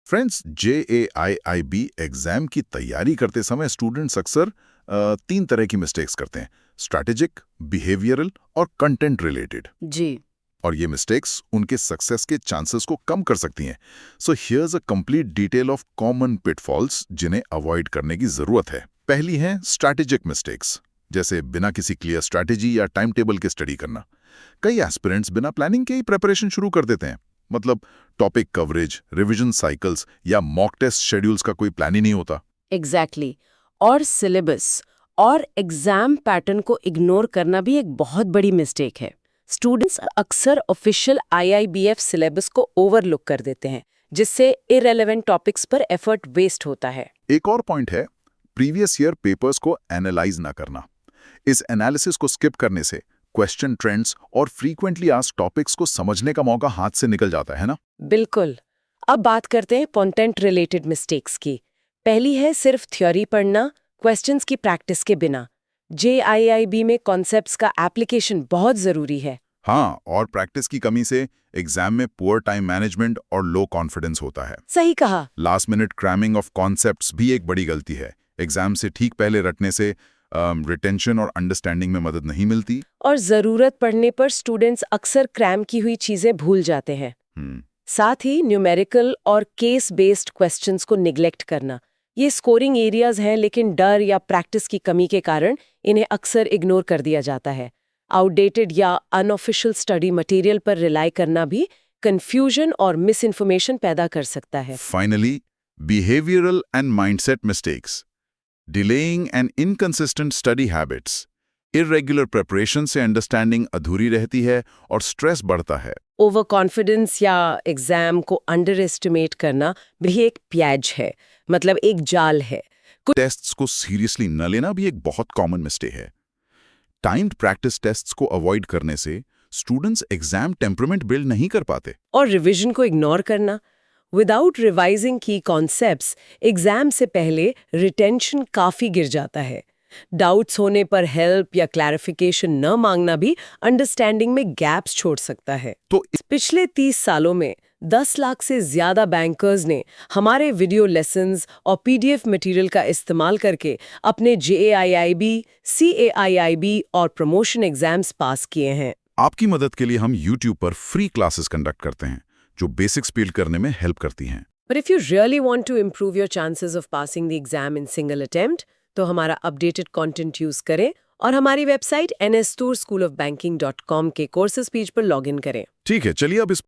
Friends, JAIIB exam की तैयारी करते समय स्टूडेंट्स अक्सर 3 तरह की मिस्टेक्स करते हैं: स्ट्रैटेजिक, बिहेवियरल और कंटेंट रिलेटेड। जी। और ये मिस्टेक्स उनके सक्सेस के चांसेस को कम कर सकती हैं। So here's a complete detail of common pitfalls जिन्हें अवॉइड करने की जरूरत है। पहली है स्ट्रैटेजिक मिस्टेक्स, जैसे बिना किसी क्लियर स्ट्रैटेजी या टाइम टेबल के स्टडी करना। कई एस्पिरेंट्स बिना प्लानिंग के ही प्रिपरेशन शुरू कर देते हैं। मतलब टॉपिक कवरेज, रिवीजन साइकिल्स या मॉक टेस्ट शेड्यूल्स का कोई प्लान ही नहीं होता। एग्जैक्टली और सिलेबस और एग्जाम पैटर्न को इग्नोर करना भी एक बहुत बड़ी मिस्टेक है। स्टूडेंट्स अक्सर ऑफिशियल IIBF सिलेबस को ओवरलुक कर देते हैं, जिससे इररिलेवेंट टॉपिक्स पर एफर्ट वेस्ट होता है। एक और पॉइंट है प्रीवियस ईयर पेपर्स को एनालाइज ना करना। इस एनालिसिस को स्किप करने से क्वेश्चन ट्रेंड्स और फ्रीक्वेंटली आस्क्ड टॉपिक्स को समझने का मौका हाथ से निकल जाता है ना। बिल्कुल। अब बात करते हैं कंटेंट रिलेटेड मिस्टेक्स की। पहली है सिर्फ थ्योरी पढ़ना, क्वेश्चंस की प्रैक्टिस के बिना। JIIB में कॉन्सेप्ट्स का एप्लीकेशन बहुत जरूरी है। हाँ, और प्रैक्टिस की कमी से एग्जाम में पुअर टाइम मैनेजमेंट और लो कॉन्फिडेंस होता है। सही कहा। Last minute cramming of concepts भी एक बड़ी गलती है। एग्जाम से ठीक पहले रटने से रिटेंशन और अंडरस्टैंडिंग में मदद नहीं मिलती। और जरूरत पड़ने पर स्टूडेंट्स अक्सर क्रैम की हुई चीजें भूल जाते हैं। साथ ही न्यूमेरिकल और केस बेस्ड क्वेश्चंस को निगलेक्ट करना, ये स्कोरिंग एरियाज हैं, लेकिन डर या प्रैक्टिस की कमी के कारण इन्हें अक्सर इग्नोर कर दिया जाता है। आउटडेटेड या अनऑफिशियल स्टडी मटेरियल पर रिलाई करना भी कंफ्यूजन और मिस इन्फॉर्मेशन पैदा कर सकता है। Finally, behavioural and mindset mistakes, delaying and inconsistent study habits, irregular preparation से अंडरस्टैंडिंग अधूरी रहती है और स्ट्रेस बढ़ता है। ओवर कॉन्फिडेंस या एग्जाम को अंडर एस्टिमेट करना भी एक प्याज है, मतलब एक जाल है। टेस्ट्स को सीरियसली न लेना भी एक बहुत कॉमन मिस्टेक है। टाइम्ड प्रैक्टिस टेस्ट्स को अवॉइड करने से स्टूडेंट्स एग्जाम टेम्परामेंट बिल्ड नहीं कर पाते। और रिवीजन को इग्नोर करना, विदाउट रिवाइजिंग की कॉन्सेप्ट्स एग्जाम से पहले रिटेंशन काफी गिर जाता है। डाउट्स होने पर हेल्प या क्लैरिफिकेशन न मांगना भी अंडरस्टैंडिंग में गैप्स छोड़ सकता है। तो पिछले 30 सालों में 10 लाख से ज्यादा बैंकर्स ने हमारे वीडियो लेसन्स और PDF मटेरियल का इस्तेमाल करके अपने JAIIB, CAIIB और प्रमोशन एग्जाम्स पास किए हैं। आपकी मदद के लिए हम YouTube पर फ्री क्लासेस कंडक्ट करते हैं जो बेसिक्स बिल्ड करने में हेल्प करती हैं। But if you really want to improve your chances of passing the exam in single attempt, तो हमारा अपडेटेड कंटेंट यूज करें और हमारी वेबसाइट nstorschoolofbanking.com के कोर्सेज पेज पर लॉगिन करें। ठीक है, चलिए अब इस